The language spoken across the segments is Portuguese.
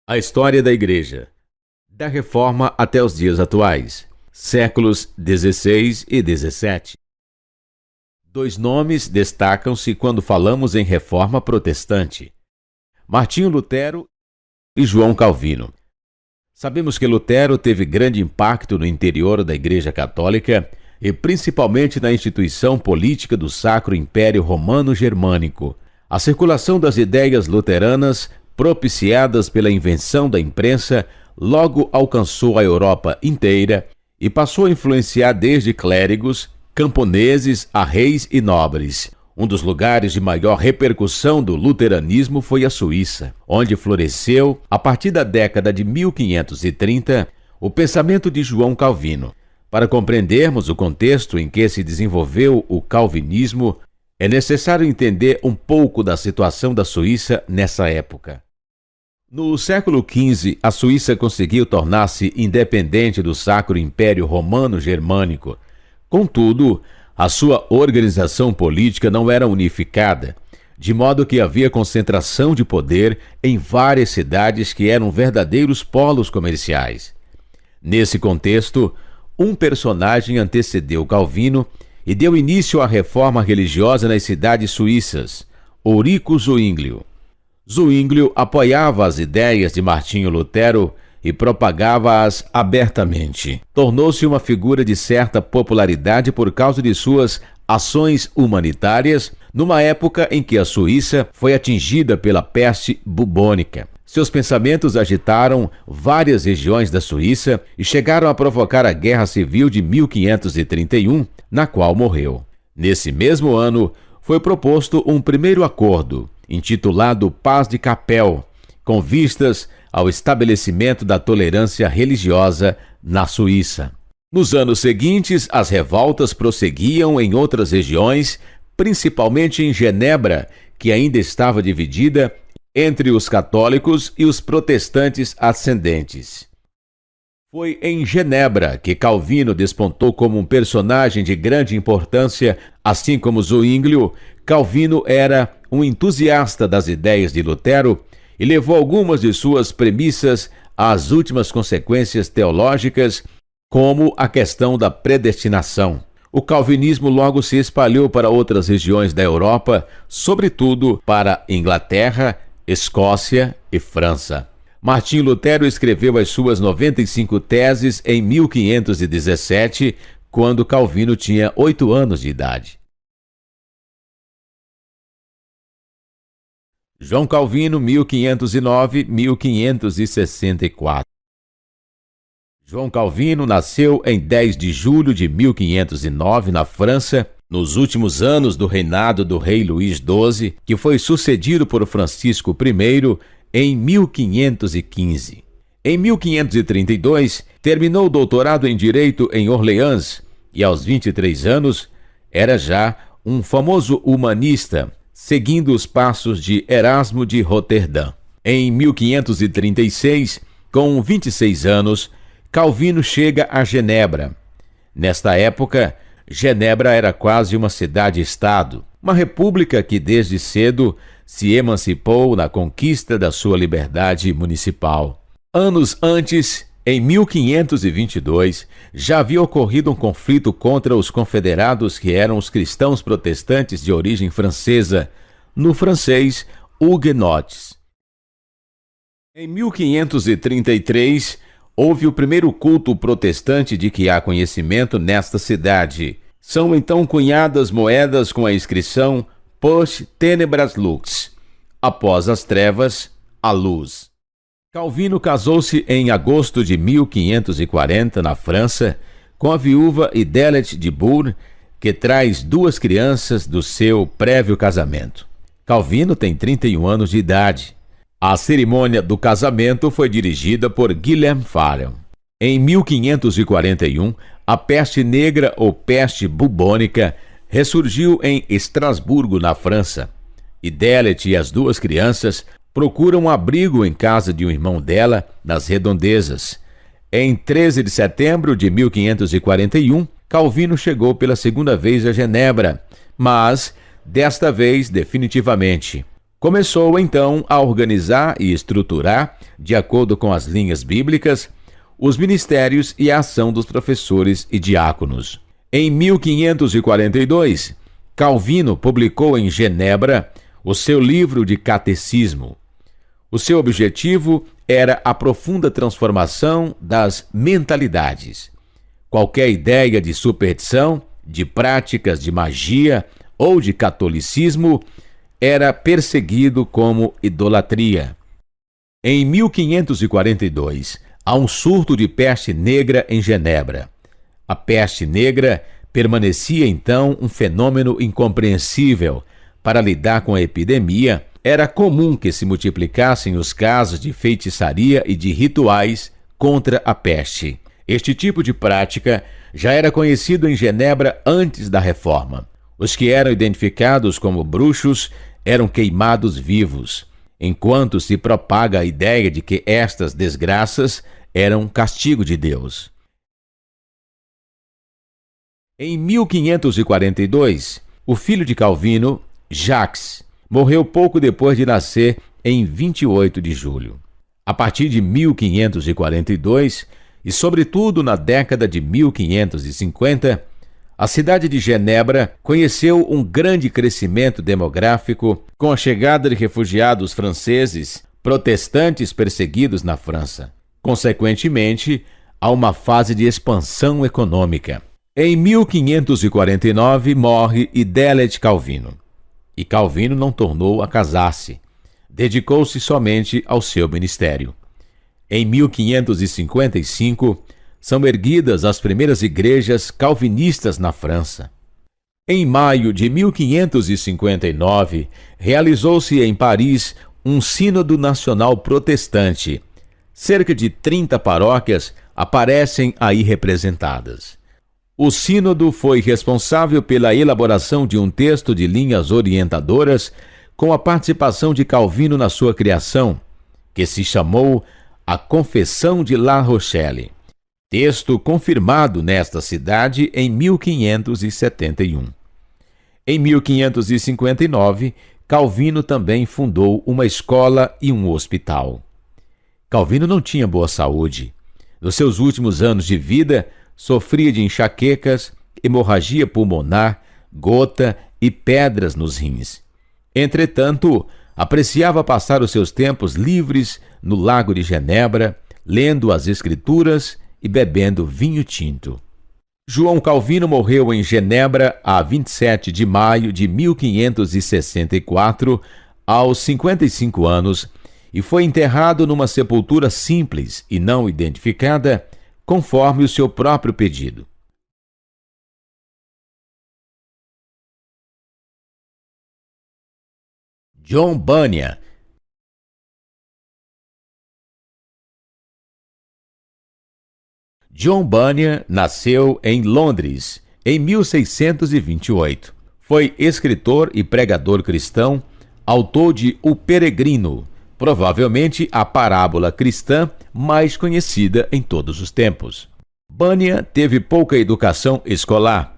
A história da Igreja, da Reforma até os dias atuais, séculos XVI e XVII. Dois nomes destacam-se quando falamos em Reforma Protestante: Martinho Lutero e João Calvino. Sabemos que Lutero teve grande impacto no interior da Igreja Católica e principalmente na instituição política do Sacro Império Romano-Germânico. A circulação das ideias luteranas, propiciadas pela invenção da imprensa, logo alcançou a Europa inteira e passou a influenciar desde clérigos, camponeses a reis e nobres. Um dos lugares de maior repercussão do luteranismo foi a Suíça, onde floresceu, a partir da década de 1530, o pensamento de João Calvino. Para compreendermos o contexto em que se desenvolveu o calvinismo, é necessário entender um pouco da situação da Suíça nessa época. No século XV, a Suíça conseguiu tornar-se independente do Sacro Império Romano-Germânico. Contudo, a sua organização política não era unificada, de modo que havia concentração de poder em várias cidades que eram verdadeiros polos comerciais. Nesse contexto, um personagem antecedeu Calvino e deu início à reforma religiosa nas cidades suíças: Eurico Zwinglio. Zwinglio apoiava as ideias de Martinho Lutero e propagava-as abertamente. Tornou-se uma figura de certa popularidade por causa de suas ações humanitárias, numa época em que a Suíça foi atingida pela peste bubônica. Seus pensamentos agitaram várias regiões da Suíça e chegaram a provocar a Guerra Civil de 1531, na qual morreu. Nesse mesmo ano, foi proposto um primeiro acordo, intitulado Paz de Capel, com vistas ao estabelecimento da tolerância religiosa na Suíça. Nos anos seguintes, as revoltas prosseguiam em outras regiões, principalmente em Genebra, que ainda estava dividida entre os católicos e os protestantes ascendentes. Foi em Genebra que Calvino despontou como um personagem de grande importância. Assim como Zwinglio, Calvino era um entusiasta das ideias de Lutero e levou algumas de suas premissas às últimas consequências teológicas, como a questão da predestinação. O calvinismo logo se espalhou para outras regiões da Europa, sobretudo para Inglaterra, Escócia e França. Martinho Lutero escreveu as suas 95 teses em 1517, quando Calvino tinha 8 anos de idade. João Calvino, 1509-1564. João Calvino nasceu em 10 de julho de 1509 na França, nos últimos anos do reinado do rei Luís XII, que foi sucedido por Francisco I em 1515. Em 1532, terminou o doutorado em Direito em Orleans e, aos 23 anos, era já um famoso humanista, seguindo os passos de Erasmo de Roterdã. Em 1536, com 26 anos, Calvino chega a Genebra. Nesta época, Genebra era quase uma cidade-estado, uma república que desde cedo se emancipou na conquista da sua liberdade municipal. Anos antes, em 1522, já havia ocorrido um conflito contra os confederados, que eram os cristãos protestantes de origem francesa, no francês, huguenotes. Em 1533, houve o primeiro culto protestante de que há conhecimento nesta cidade. São então cunhadas moedas com a inscrição Post Tenebras Lux, após as trevas, a luz. Calvino casou-se em agosto de 1540 na França com a viúva Idélette de Bourg, que traz 2 crianças do seu prévio casamento. Calvino tem 31 anos de idade. A cerimônia do casamento foi dirigida por Guilhem Farel. Em 1541, a peste negra ou peste bubônica ressurgiu em Estrasburgo, na França. Idélette e as 2 crianças procuram abrigo em casa de um irmão dela, nas redondezas. Em 13 de setembro de 1541, Calvino chegou pela segunda vez a Genebra, mas, desta vez definitivamente. Começou então a organizar e estruturar, de acordo com as linhas bíblicas, os ministérios e a ação dos professores e diáconos. Em 1542, Calvino publicou em Genebra o seu livro de catecismo. O seu objetivo era a profunda transformação das mentalidades. Qualquer ideia de superstição, de práticas de magia ou de catolicismo era perseguido como idolatria. Em 1542, há um surto de peste negra em Genebra. A peste negra permanecia então um fenômeno incompreensível. Para lidar com a epidemia, era comum que se multiplicassem os casos de feitiçaria e de rituais contra a peste. Este tipo de prática já era conhecido em Genebra antes da Reforma. Os que eram identificados como bruxos eram queimados vivos, enquanto se propaga a ideia de que estas desgraças eram castigo de Deus. Em 1542, o filho de Calvino, Jacques, morreu pouco depois de nascer em 28 de julho. A partir de 1542, e sobretudo na década de 1550, a cidade de Genebra conheceu um grande crescimento demográfico com a chegada de refugiados franceses, protestantes perseguidos na França. Consequentemente, há uma fase de expansão econômica. Em 1549 morre Hipólite Calvino. E Calvino não tornou a casar-se. Dedicou-se somente ao seu ministério. Em 1555, são erguidas as primeiras igrejas calvinistas na França. Em maio de 1559, realizou-se em Paris um sínodo nacional protestante. Cerca de 30 paróquias aparecem aí representadas. O sínodo foi responsável pela elaboração de um texto de linhas orientadoras com a participação de Calvino na sua criação, que se chamou A Confessão de La Rochelle. Texto confirmado nesta cidade em 1571. Em 1559, Calvino também fundou uma escola e um hospital. Calvino não tinha boa saúde. Nos seus últimos anos de vida, sofria de enxaquecas, hemorragia pulmonar, gota e pedras nos rins. Entretanto, apreciava passar os seus tempos livres no Lago de Genebra, lendo as Escrituras e bebendo vinho tinto. João Calvino morreu em Genebra a 27 de maio de 1564, aos 55 anos, e foi enterrado numa sepultura simples e não identificada, conforme o seu próprio pedido. John Bunyan. John Bunyan nasceu em Londres em 1628. Foi escritor e pregador cristão, autor de O Peregrino, provavelmente a parábola cristã mais conhecida em todos os tempos. Bunyan teve pouca educação escolar.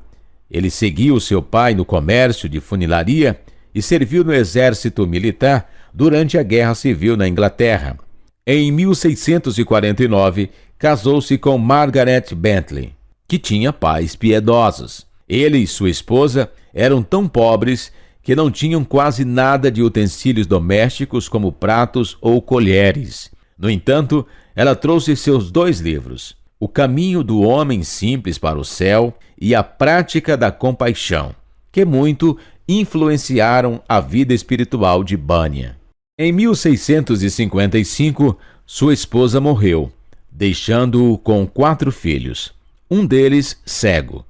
Ele seguiu seu pai no comércio de funilaria e serviu no exército militar durante a Guerra Civil na Inglaterra. Em 1649, casou-se com Margaret Bentley, que tinha pais piedosos. Ele e sua esposa eram tão pobres que não tinham quase nada de utensílios domésticos como pratos ou colheres. No entanto, ela trouxe seus 2 livros, O Caminho do Homem Simples para o Céu e A Prática da Compaixão, que muito influenciaram a vida espiritual de Bunyan. Em 1655, sua esposa morreu, deixando-o com 4 filhos, um deles cego.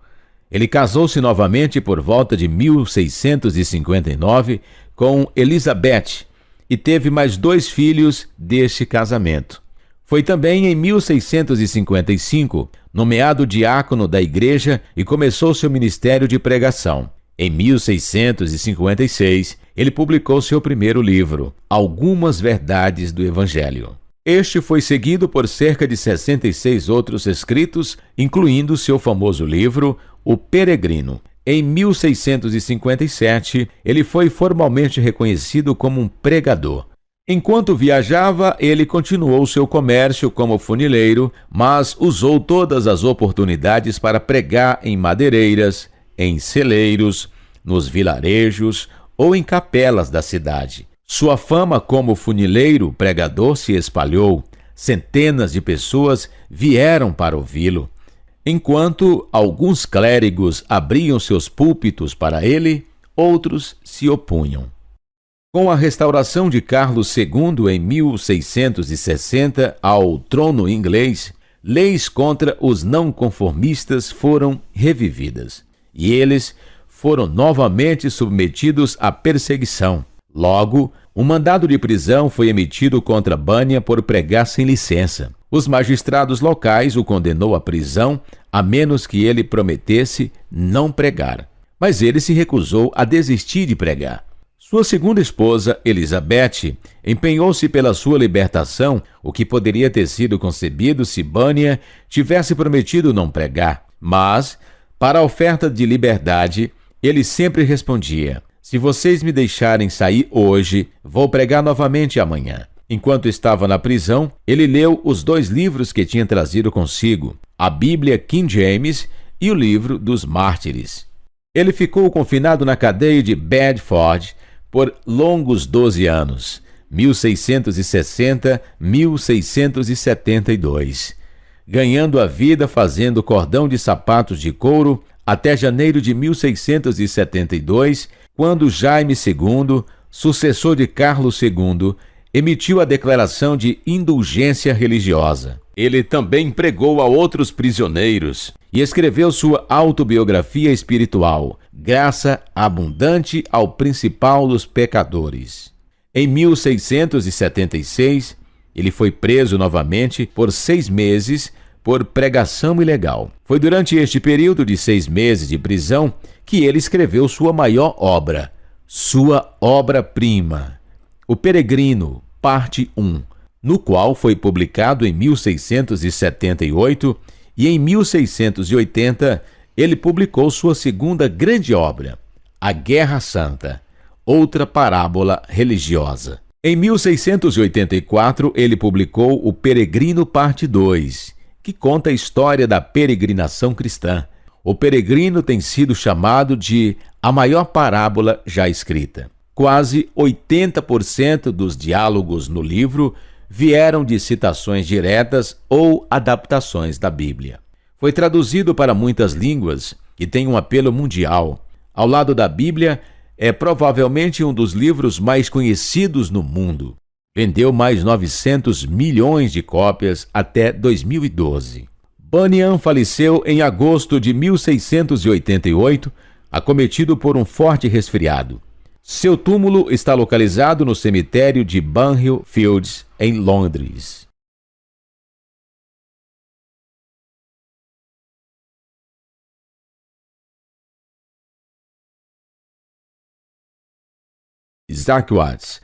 Ele casou-se novamente por volta de 1659 com Elizabeth e teve mais 2 filhos deste casamento. Foi também em 1655 nomeado diácono da igreja e começou seu ministério de pregação. Em 1656, ele publicou seu primeiro livro, Algumas Verdades do Evangelho. Este foi seguido por cerca de 66 outros escritos, incluindo seu famoso livro, O Peregrino. Em 1657, ele foi formalmente reconhecido como um pregador. Enquanto viajava, ele continuou seu comércio como funileiro, mas usou todas as oportunidades para pregar em madeireiras, em celeiros, nos vilarejos ou em capelas da cidade. Sua fama como funileiro pregador se espalhou. Centenas de pessoas vieram para ouvi-lo. Enquanto alguns clérigos abriam seus púlpitos para ele, outros se opunham. Com a restauração de Carlos II em 1660 ao trono inglês, leis contra os não conformistas foram revividas, e eles foram novamente submetidos à perseguição. Logo, um mandado de prisão foi emitido contra Bunyan por pregar sem licença. Os magistrados locais o condenou à prisão, a menos que ele prometesse não pregar. Mas ele se recusou a desistir de pregar. Sua segunda esposa, Elizabeth, empenhou-se pela sua libertação, o que poderia ter sido concebido se Bunyan tivesse prometido não pregar. Mas, para a oferta de liberdade, ele sempre respondia: "Se vocês me deixarem sair hoje, vou pregar novamente amanhã." Enquanto estava na prisão, ele leu os 2 livros que tinha trazido consigo, a Bíblia King James e o Livro dos Mártires. Ele ficou confinado na cadeia de Bedford por longos 12 anos, 1660-1672, ganhando a vida fazendo cordão de sapatos de couro até janeiro de 1672, quando Jaime II, sucessor de Carlos II, emitiu a declaração de indulgência religiosa. Ele também pregou a outros prisioneiros e escreveu sua autobiografia espiritual, Graça Abundante ao Principal dos Pecadores. Em 1676, ele foi preso novamente por 6 meses por pregação ilegal. Foi durante este período de 6 meses de prisão que ele escreveu sua maior obra, sua obra-prima, O Peregrino, parte 1, no qual foi publicado em 1678 e em 1680 ele publicou sua segunda grande obra, A Guerra Santa, outra parábola religiosa. Em 1684 ele publicou O Peregrino, parte 2, que conta a história da peregrinação cristã. O Peregrino tem sido chamado de a maior parábola já escrita. Quase 80% dos diálogos no livro vieram de citações diretas ou adaptações da Bíblia. Foi traduzido para muitas línguas e tem um apelo mundial. Ao lado da Bíblia, é provavelmente um dos livros mais conhecidos no mundo. Vendeu mais 900 milhões de cópias até 2012. Bunyan faleceu em agosto de 1688, acometido por um forte resfriado. Seu túmulo está localizado no cemitério de Bunhill Fields, em Londres. Isaac Watts.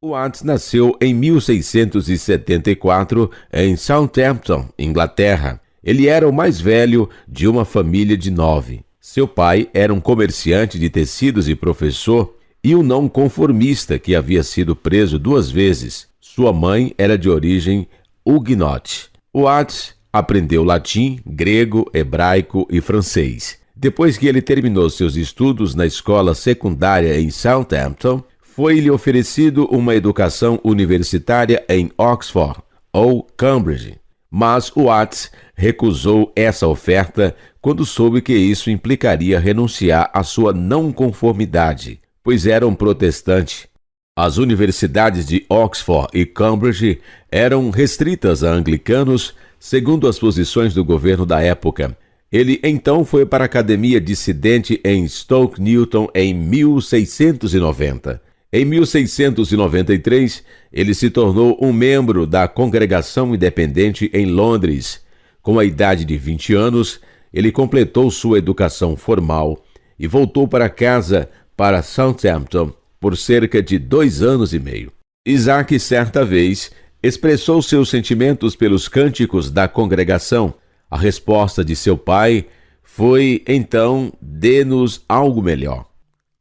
Watts nasceu em 1674 em Southampton, Inglaterra. Ele era o mais velho de uma família de 9. Seu pai era um comerciante de tecidos e professor e um não conformista que havia sido preso 2 vezes. Sua mãe era de origem huguenote. Watts aprendeu latim, grego, hebraico e francês. Depois que ele terminou seus estudos na escola secundária em Southampton, foi-lhe oferecido uma educação universitária em Oxford ou Cambridge. Mas Watts recusou essa oferta quando soube que isso implicaria renunciar à sua não conformidade, pois era um protestante. As universidades de Oxford e Cambridge eram restritas a anglicanos, segundo as posições do governo da época. Ele então foi para a academia dissidente em Stoke Newton em 1690. Em 1693, ele se tornou um membro da Congregação Independente em Londres. Com a idade de 20 anos, ele completou sua educação formal e voltou para casa, para Southampton, por cerca de 2 anos e meio. Isaac, certa vez, expressou seus sentimentos pelos cânticos da congregação. A resposta de seu pai foi, então, dê-nos algo melhor.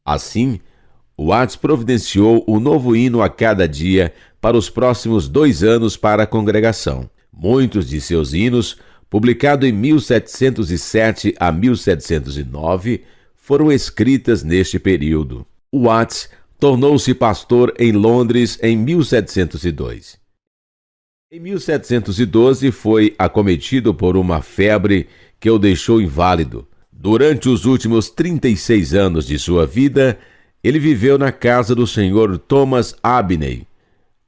Assim, Watts providenciou um novo hino a cada dia para os próximos 2 anos para a congregação. Muitos de seus hinos, publicados em 1707 a 1709, foram escritas neste período. Watts tornou-se pastor em Londres em 1702. Em 1712 foi acometido por uma febre que o deixou inválido. Durante os últimos 36 anos de sua vida, ele viveu na casa do Sr. Thomas Abney,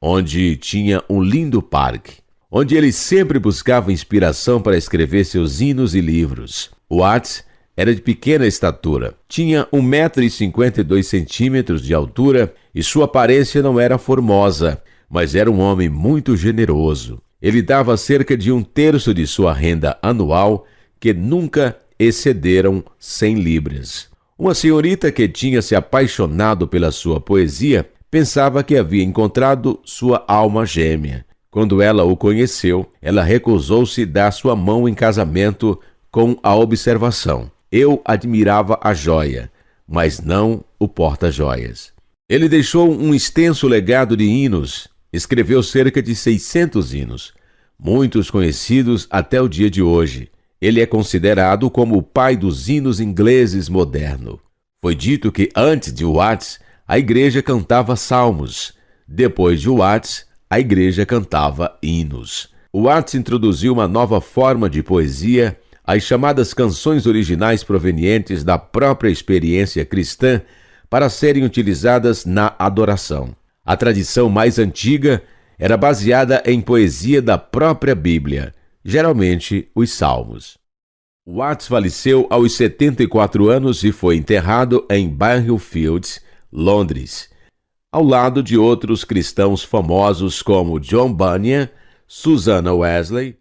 onde tinha um lindo parque, onde ele sempre buscava inspiração para escrever seus hinos e livros. Watts era de pequena estatura, tinha 1,52 m de altura e sua aparência não era formosa, mas era um homem muito generoso. Ele dava cerca de 1/3 de sua renda anual, que nunca excederam 100 libras. Uma senhorita que tinha se apaixonado pela sua poesia pensava que havia encontrado sua alma gêmea. Quando ela o conheceu, ela recusou-se dar sua mão em casamento com a observação: eu admirava a joia, mas não o porta-joias. Ele deixou um extenso legado de hinos, escreveu cerca de 600 hinos, muitos conhecidos até o dia de hoje. Ele é considerado como o pai dos hinos ingleses modernos. Foi dito que antes de Watts, a igreja cantava salmos. Depois de Watts, a igreja cantava hinos. Watts introduziu uma nova forma de poesia, as chamadas canções originais provenientes da própria experiência cristã, para serem utilizadas na adoração. A tradição mais antiga era baseada em poesia da própria Bíblia, geralmente os Salmos. Watts faleceu aos 74 anos e foi enterrado em Barrowfields, Londres, ao lado de outros cristãos famosos como John Bunyan, Susanna Wesley.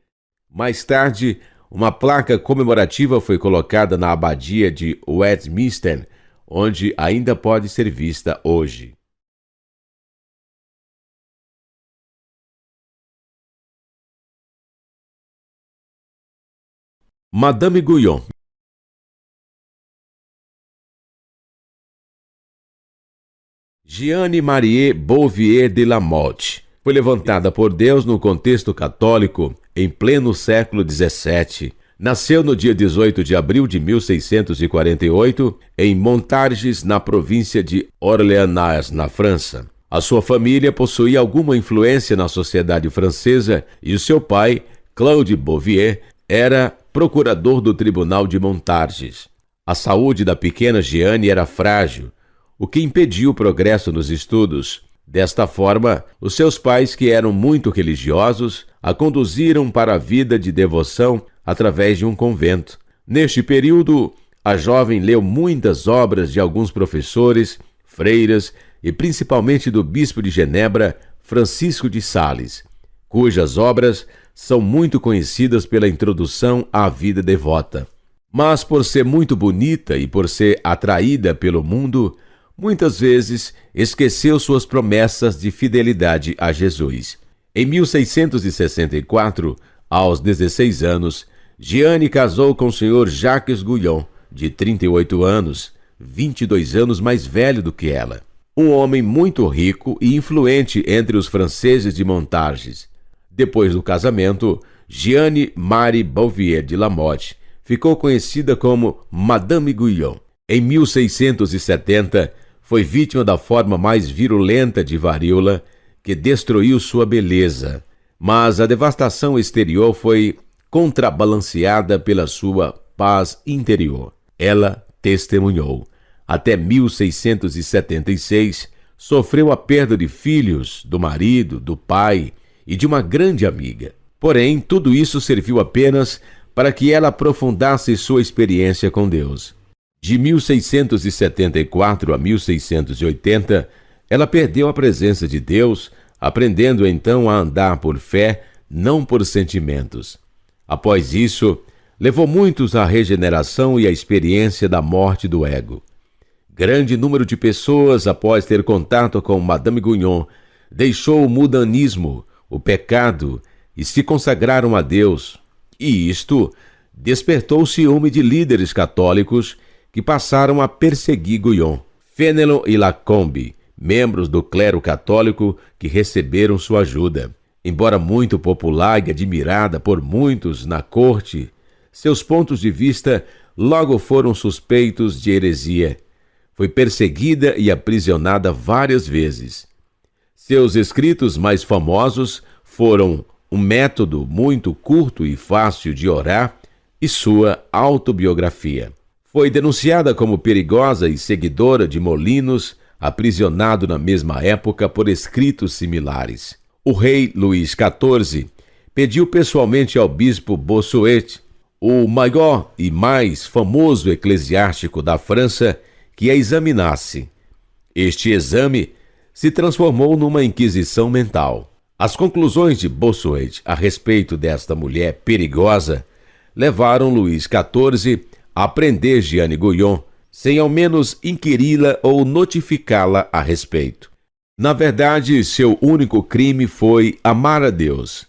Mais tarde, uma placa comemorativa foi colocada na abadia de Westminster, onde ainda pode ser vista hoje. Madame Guyon. Jeanne Marie Bouvier de la Motte foi levantada por Deus no contexto católico em pleno século XVII. Nasceu no dia 18 de abril de 1648 em Montargis, na província de Orléans, na França. A sua família possuía alguma influência na sociedade francesa e o seu pai, Claude Bouvier, era procurador do Tribunal de Montargis. A saúde da pequena Jeanne era frágil, o que impediu o progresso nos estudos. Desta forma, os seus pais, que eram muito religiosos, a conduziram para a vida de devoção através de um convento. Neste período, a jovem leu muitas obras de alguns professores, freiras e principalmente do bispo de Genebra, Francisco de Sales, cujas obras são muito conhecidas pela introdução à vida devota. Mas por ser muito bonita e por ser atraída pelo mundo, muitas vezes esqueceu suas promessas de fidelidade a Jesus. Em 1664, aos 16 anos, Jeanne casou com o Sr. Jacques Guyon, de 38 anos, 22 anos mais velho do que ela. Um homem muito rico e influente entre os franceses de Montargis. Depois do casamento, Jeanne Marie Bouvier de la Motte ficou conhecida como Madame Guyon. Em 1670, foi vítima da forma mais virulenta de varíola, que destruiu sua beleza, mas a devastação exterior foi contrabalanceada pela sua paz interior. Ela testemunhou. Até 1676, sofreu a perda de filhos, do marido, do pai e de uma grande amiga. Porém, tudo isso serviu apenas para que ela aprofundasse sua experiência com Deus. De 1674 a 1680, ela perdeu a presença de Deus, aprendendo então a andar por fé, não por sentimentos. Após isso, levou muitos à regeneração e à experiência da morte do ego. Grande número de pessoas, após ter contato com Madame Guyon, deixou o mudanismo, o pecado e se consagraram a Deus, e isto despertou o ciúme de líderes católicos que passaram a perseguir Guyon. Fénelon e Lacombe, membros do clero católico que receberam sua ajuda. Embora muito popular e admirada por muitos na corte, seus pontos de vista logo foram suspeitos de heresia. Foi perseguida e aprisionada várias vezes. Seus escritos mais famosos foram Um Método Muito Curto e Fácil de Orar e sua autobiografia. Foi denunciada como perigosa e seguidora de Molinos, aprisionado na mesma época por escritos similares. O rei Luís XIV pediu pessoalmente ao bispo Bossuet, o maior e mais famoso eclesiástico da França, que a examinasse. Este exame se transformou numa inquisição mental. As conclusões de Bossuet a respeito desta mulher perigosa levaram Luís XIV a prender Jeanne Guyon, sem ao menos inquiri-la ou notificá-la a respeito. Na verdade, seu único crime foi amar a Deus.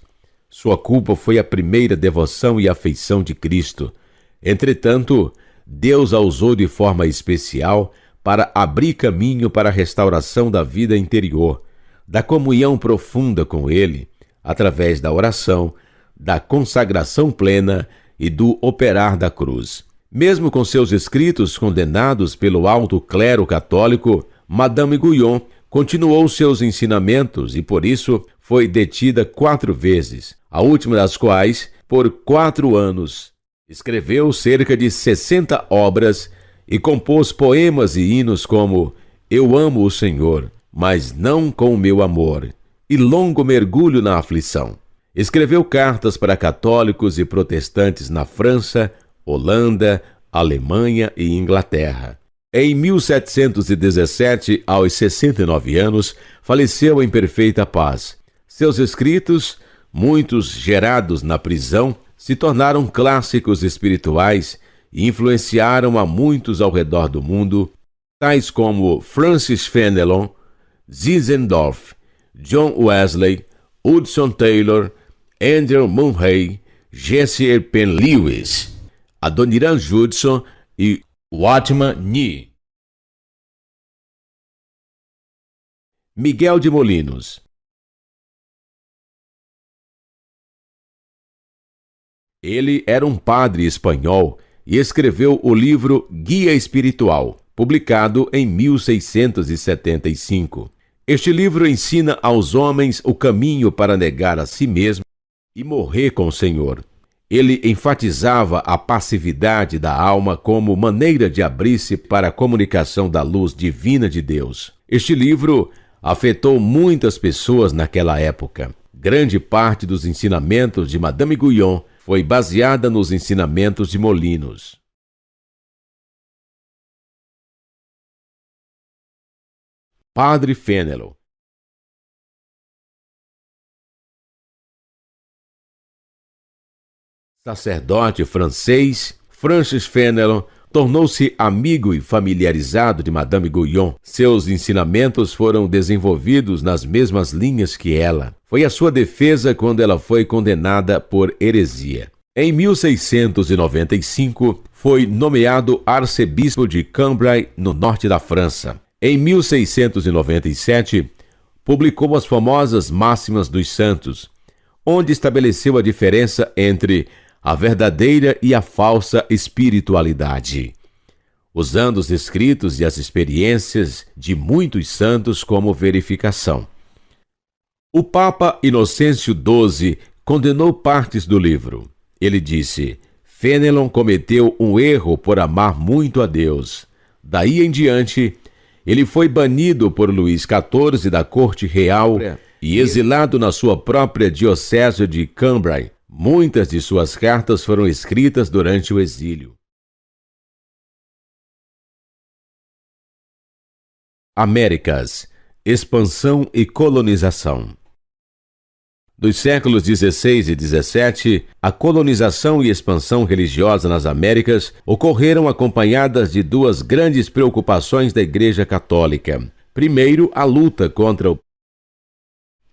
Sua culpa foi a primeira devoção e afeição de Cristo. Entretanto, Deus a usou de forma especial para abrir caminho para a restauração da vida interior, da comunhão profunda com Ele, através da oração, da consagração plena e do operar da cruz. Mesmo com seus escritos condenados pelo alto clero católico, Madame Guyon continuou seus ensinamentos e, por isso, foi detida 4 vezes, a última das quais por 4 anos. Escreveu cerca de 60 obras e compôs poemas e hinos como Eu amo o Senhor, mas não com o meu amor, e Longo Mergulho na Aflição. Escreveu cartas para católicos e protestantes na França, Holanda, Alemanha e Inglaterra. Em 1717, aos 69 anos, faleceu em perfeita paz. Seus escritos, muitos gerados na prisão, se tornaram clássicos espirituais e influenciaram a muitos ao redor do mundo, tais como Francis Fénelon, Zinzendorf, John Wesley, Hudson Taylor, Andrew Murray, Jesse Penn Lewis, Adoniran Judson e Watchman Nee. Miguel de Molinos. Ele era um padre espanhol e escreveu o livro Guia Espiritual, publicado em 1675. Este livro ensina aos homens o caminho para negar a si mesmo e morrer com o Senhor. Ele enfatizava a passividade da alma como maneira de abrir-se para a comunicação da luz divina de Deus. Este livro afetou muitas pessoas naquela época. Grande parte dos ensinamentos de Madame Guyon foi baseada nos ensinamentos de Molinos. Padre Fénelon. Sacerdote francês, Francis Fénelon tornou-se amigo e familiarizado de Madame Guyon. Seus ensinamentos foram desenvolvidos nas mesmas linhas que ela. Foi a sua defesa quando ela foi condenada por heresia. Em 1695, foi nomeado arcebispo de Cambrai, no norte da França. Em 1697, publicou as famosas Máximas dos Santos, onde estabeleceu a diferença entre a verdadeira e a falsa espiritualidade, usando os escritos e as experiências de muitos santos como verificação. O Papa Inocêncio XII condenou partes do livro. Ele disse: Fénelon cometeu um erro por amar muito a Deus. Daí em diante, ele foi banido por Luís XIV da corte real e exilado na sua própria diocese de Cambrai. Muitas de suas cartas foram escritas durante o exílio. Américas, expansão e colonização. Dos séculos XVI e XVII, a colonização e expansão religiosa nas Américas ocorreram acompanhadas de 2 grandes preocupações da Igreja Católica. Primeiro, a luta contra o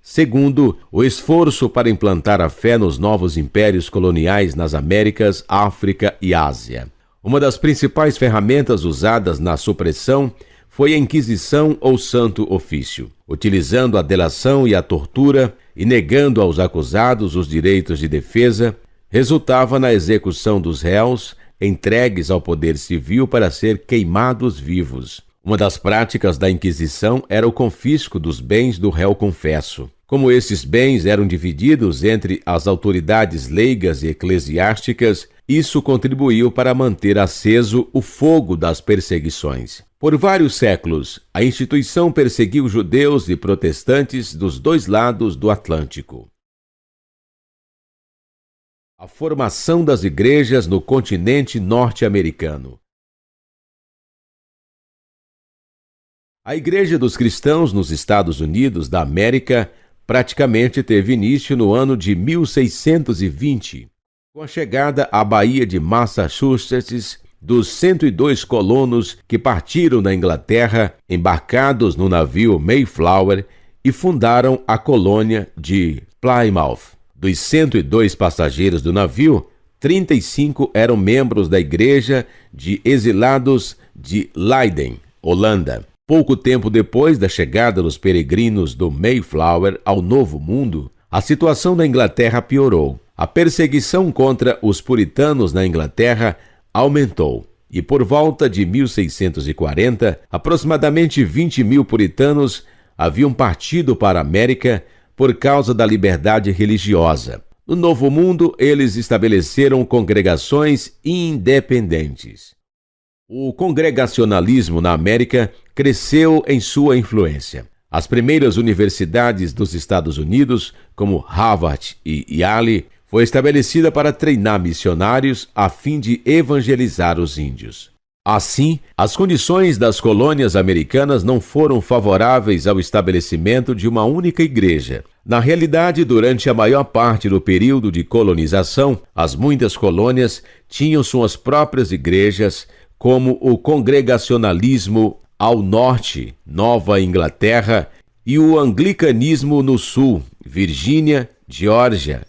Segundo, o esforço para implantar a fé nos novos impérios coloniais nas Américas, África e Ásia. Uma das principais ferramentas usadas na supressão foi a Inquisição ou Santo Ofício, utilizando a delação e a tortura e negando aos acusados os direitos de defesa, resultava na execução dos réus entregues ao poder civil para ser queimados vivos. Uma das práticas da Inquisição era o confisco dos bens do réu confesso. Como esses bens eram divididos entre as autoridades leigas e eclesiásticas, isso contribuiu para manter aceso o fogo das perseguições. Por vários séculos, a instituição perseguiu judeus e protestantes dos dois lados do Atlântico. A formação das igrejas no continente norte-americano. A Igreja dos Cristãos nos Estados Unidos da América praticamente teve início no ano de 1620, com a chegada à Baía de Massachusetts dos 102 colonos que partiram da Inglaterra embarcados no navio Mayflower e fundaram a colônia de Plymouth. Dos 102 passageiros do navio, 35 eram membros da Igreja de Exilados de Leiden, Holanda. Pouco tempo depois da chegada dos peregrinos do Mayflower ao Novo Mundo, a situação na Inglaterra piorou. A perseguição contra os puritanos na Inglaterra aumentou e, por volta de 1640, aproximadamente 20.000 puritanos haviam partido para a América por causa da liberdade religiosa. No Novo Mundo, eles estabeleceram congregações independentes. O congregacionalismo na América cresceu em sua influência. As primeiras universidades dos Estados Unidos, como Harvard e Yale, foi estabelecida para treinar missionários a fim de evangelizar os índios. Assim, as condições das colônias americanas não foram favoráveis ao estabelecimento de uma única igreja. Na realidade, durante a maior parte do período de colonização, as muitas colônias tinham suas próprias igrejas, como o congregacionalismo ao norte, Nova Inglaterra, e o anglicanismo no sul, Virgínia, Geórgia.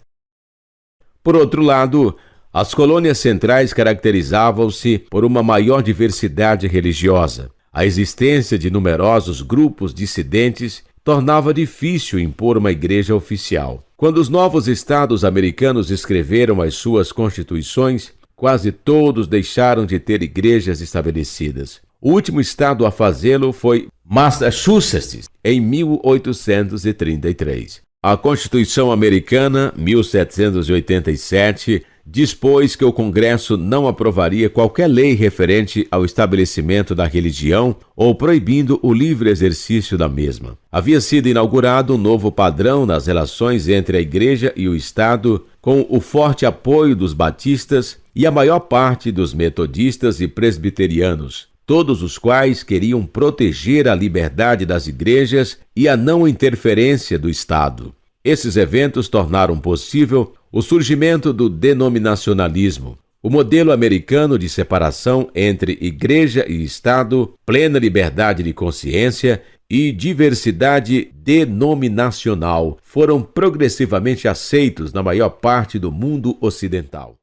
Por outro lado, as colônias centrais caracterizavam-se por uma maior diversidade religiosa. A existência de numerosos grupos dissidentes tornava difícil impor uma igreja oficial. Quando os novos estados americanos escreveram as suas constituições, quase todos deixaram de ter igrejas estabelecidas. O último estado a fazê-lo foi Massachusetts, em 1833. A Constituição Americana, 1787, dispôs que o Congresso não aprovaria qualquer lei referente ao estabelecimento da religião ou proibindo o livre exercício da mesma. Havia sido inaugurado um novo padrão nas relações entre a Igreja e o Estado, com o forte apoio dos batistas e a maior parte dos metodistas e presbiterianos, todos os quais queriam proteger a liberdade das igrejas e a não interferência do Estado. Esses eventos tornaram possível o surgimento do denominacionalismo, o modelo americano de separação entre igreja e Estado, plena liberdade de consciência e diversidade denominacional foram progressivamente aceitos na maior parte do mundo ocidental.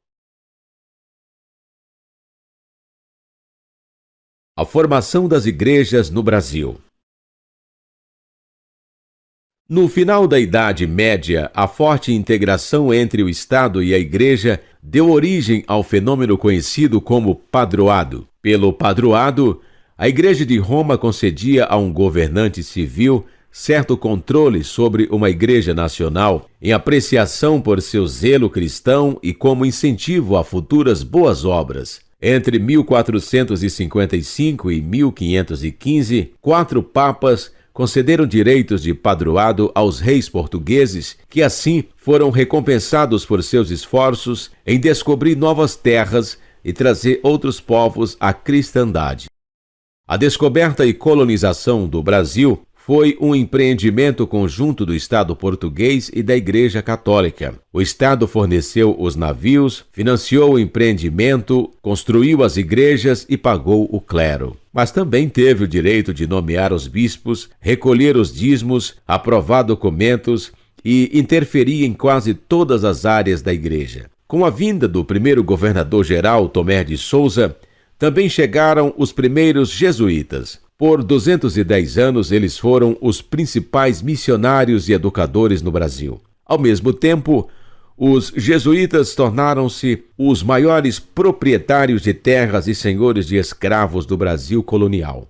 A formação das igrejas no Brasil. No final da Idade Média, a forte integração entre o Estado e a Igreja deu origem ao fenômeno conhecido como padroado. Pelo padroado, a Igreja de Roma concedia a um governante civil certo controle sobre uma igreja nacional em apreciação por seu zelo cristão e como incentivo a futuras boas obras. Entre 1455 e 1515, 4 papas concederam direitos de padroado aos reis portugueses, que assim foram recompensados por seus esforços em descobrir novas terras e trazer outros povos à cristandade. A descoberta e colonização do Brasil foi um empreendimento conjunto do Estado português e da Igreja Católica. O Estado forneceu os navios, financiou o empreendimento, construiu as igrejas e pagou o clero. Mas também teve o direito de nomear os bispos, recolher os dízimos, aprovar documentos e interferir em quase todas as áreas da igreja. Com a vinda do primeiro governador-geral, Tomé de Souza, também chegaram os primeiros jesuítas. Por 210 anos, eles foram os principais missionários e educadores no Brasil. Ao mesmo tempo, os jesuítas tornaram-se os maiores proprietários de terras e senhores de escravos do Brasil colonial.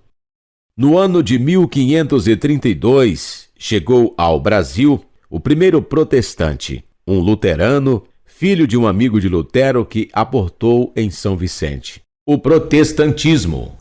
No ano de 1532, chegou ao Brasil o primeiro protestante, um luterano, filho de um amigo de Lutero que aportou em São Vicente. O protestantismo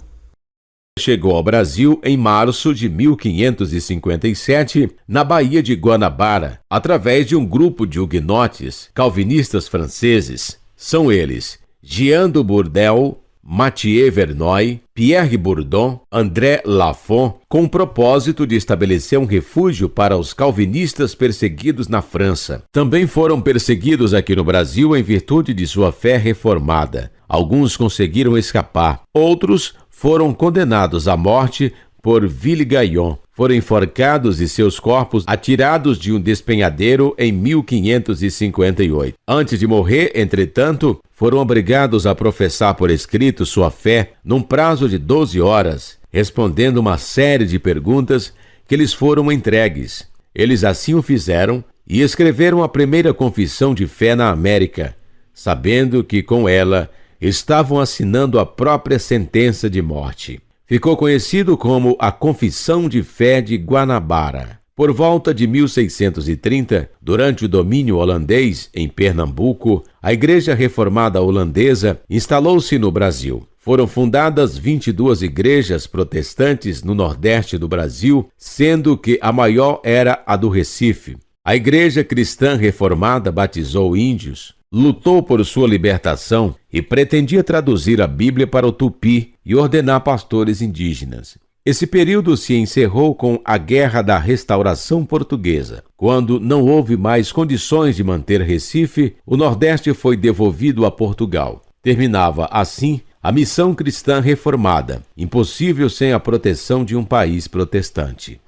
chegou ao Brasil em março de 1557, na Baía de Guanabara, através de um grupo de huguenotes calvinistas franceses. São eles Jean de Bourdelle, Mathieu Vernoy, Pierre Bourdon, André Lafont, com o propósito de estabelecer um refúgio para os calvinistas perseguidos na França. Também foram perseguidos aqui no Brasil em virtude de sua fé reformada. Alguns conseguiram escapar, outros foram condenados à morte por Villegaillon. Foram enforcados e seus corpos atirados de um despenhadeiro em 1558. Antes de morrer, entretanto, foram obrigados a professar por escrito sua fé num prazo de 12 horas, respondendo uma série de perguntas que lhes foram entregues. Eles assim o fizeram e escreveram a primeira confissão de fé na América, sabendo que com ela estavam assinando a própria sentença de morte. Ficou conhecido como a Confissão de Fé de Guanabara. Por volta de 1630, durante o domínio holandês em Pernambuco, a Igreja Reformada Holandesa instalou-se no Brasil. Foram fundadas 22 igrejas protestantes no Nordeste do Brasil, sendo que a maior era a do Recife. A Igreja Cristã Reformada batizou índios, lutou por sua libertação e pretendia traduzir a Bíblia para o tupi e ordenar pastores indígenas. Esse período se encerrou com a Guerra da Restauração Portuguesa. Quando não houve mais condições de manter Recife, o Nordeste foi devolvido a Portugal. Terminava, assim, a missão cristã reformada, impossível sem a proteção de um país protestante.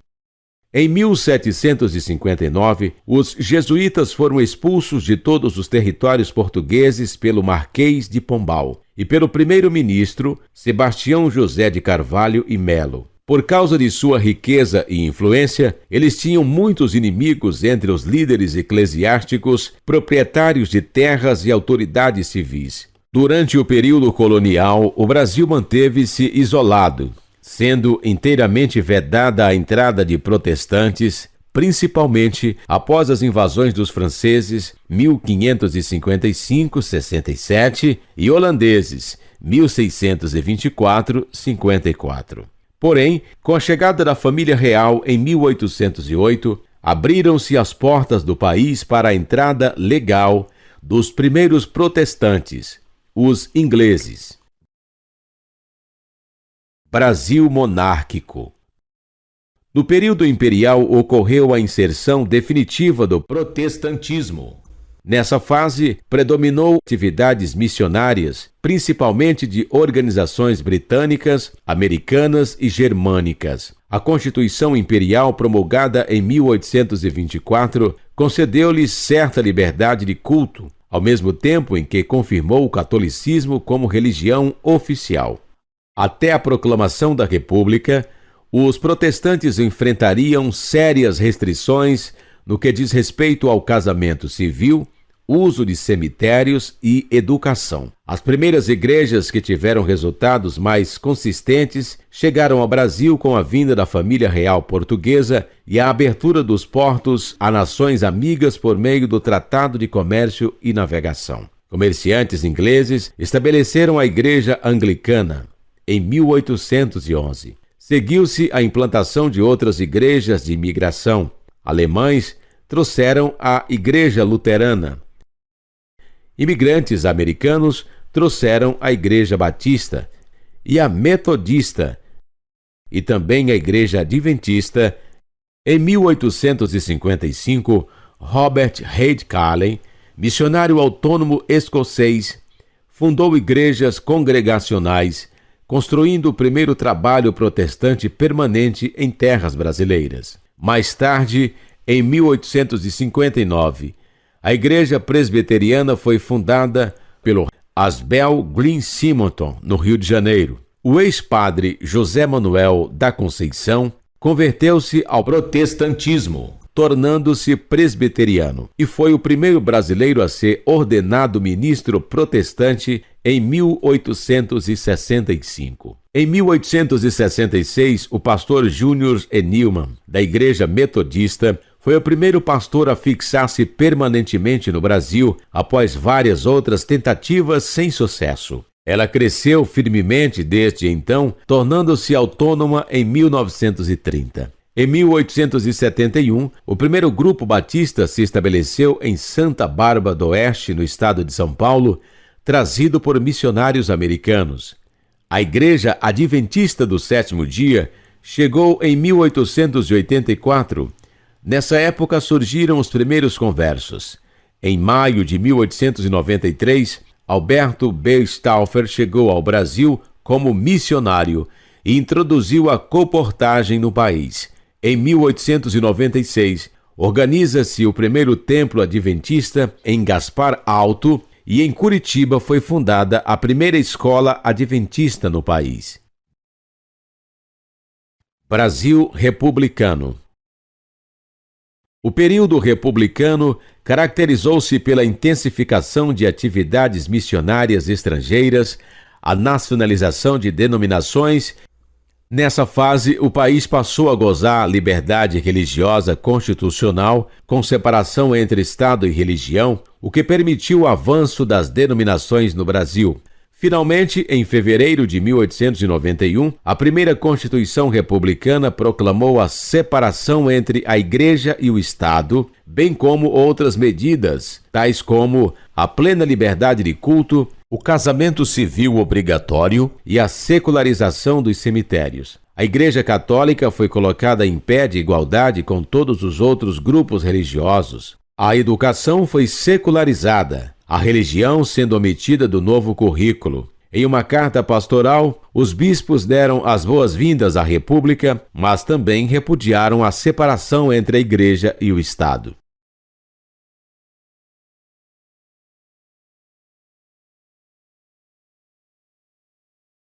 Em 1759, os jesuítas foram expulsos de todos os territórios portugueses pelo Marquês de Pombal e pelo primeiro-ministro Sebastião José de Carvalho e Melo. Por causa de sua riqueza e influência, eles tinham muitos inimigos entre os líderes eclesiásticos, proprietários de terras e autoridades civis. Durante o período colonial, o Brasil manteve-se isolado, sendo inteiramente vedada a entrada de protestantes, principalmente após as invasões dos franceses 1555-67 e holandeses 1624-54. Porém, com a chegada da família real em 1808, abriram-se as portas do país para a entrada legal dos primeiros protestantes, os ingleses. Brasil monárquico. No período imperial ocorreu a inserção definitiva do protestantismo. Nessa fase, predominou atividades missionárias, principalmente de organizações britânicas, americanas e germânicas. A Constituição Imperial, promulgada em 1824, concedeu-lhes certa liberdade de culto, ao mesmo tempo em que confirmou o catolicismo como religião oficial. Até a proclamação da República, os protestantes enfrentariam sérias restrições no que diz respeito ao casamento civil, uso de cemitérios e educação. As primeiras igrejas que tiveram resultados mais consistentes chegaram ao Brasil com a vinda da família real portuguesa e a abertura dos portos a nações amigas por meio do Tratado de Comércio e Navegação. Comerciantes ingleses estabeleceram a Igreja Anglicana em 1811. Seguiu-se a implantação de outras igrejas de imigração. Alemães trouxeram a Igreja Luterana. Imigrantes americanos trouxeram a Igreja Batista e a Metodista, e também a Igreja Adventista Em 1855, Robert Reid Carley, missionário autônomo escocês, fundou igrejas congregacionais, construindo o primeiro trabalho protestante permanente em terras brasileiras. Mais tarde, em 1859, a Igreja Presbiteriana foi fundada pelo Asbel Green Simonton, no Rio de Janeiro. O ex-padre José Manuel da Conceição converteu-se ao protestantismo, tornando-se presbiteriano, e foi o primeiro brasileiro a ser ordenado ministro protestante em 1865. Em 1866, o pastor Júnior E. Newman, da Igreja Metodista, foi o primeiro pastor a fixar-se permanentemente no Brasil após várias outras tentativas sem sucesso. Ela cresceu firmemente desde então, tornando-se autônoma em 1930. Em 1871, o primeiro grupo batista se estabeleceu em Santa Bárbara do Oeste, no estado de São Paulo, trazido por missionários americanos. A Igreja Adventista do Sétimo Dia chegou em 1884. Nessa época surgiram os primeiros conversos. Em maio de 1893, Alberto B. Stauffer chegou ao Brasil como missionário e introduziu a colportagem no país. Em 1896, organiza-se o primeiro templo adventista em Gaspar Alto e em Curitiba foi fundada a primeira escola adventista no país. Brasil republicano. O período republicano caracterizou-se pela intensificação de atividades missionárias estrangeiras, a nacionalização de denominações. Nessa fase, o país passou a gozar liberdade religiosa constitucional, com separação entre Estado e religião, o que permitiu o avanço das denominações no Brasil. Finalmente, em fevereiro de 1891, a primeira Constituição Republicana proclamou a separação entre a Igreja e o Estado, bem como outras medidas, tais como a plena liberdade de culto, o casamento civil obrigatório e a secularização dos cemitérios. A Igreja Católica foi colocada em pé de igualdade com todos os outros grupos religiosos. A educação foi secularizada, a religião sendo omitida do novo currículo. Em uma carta pastoral, os bispos deram as boas-vindas à República, mas também repudiaram a separação entre a Igreja e o Estado.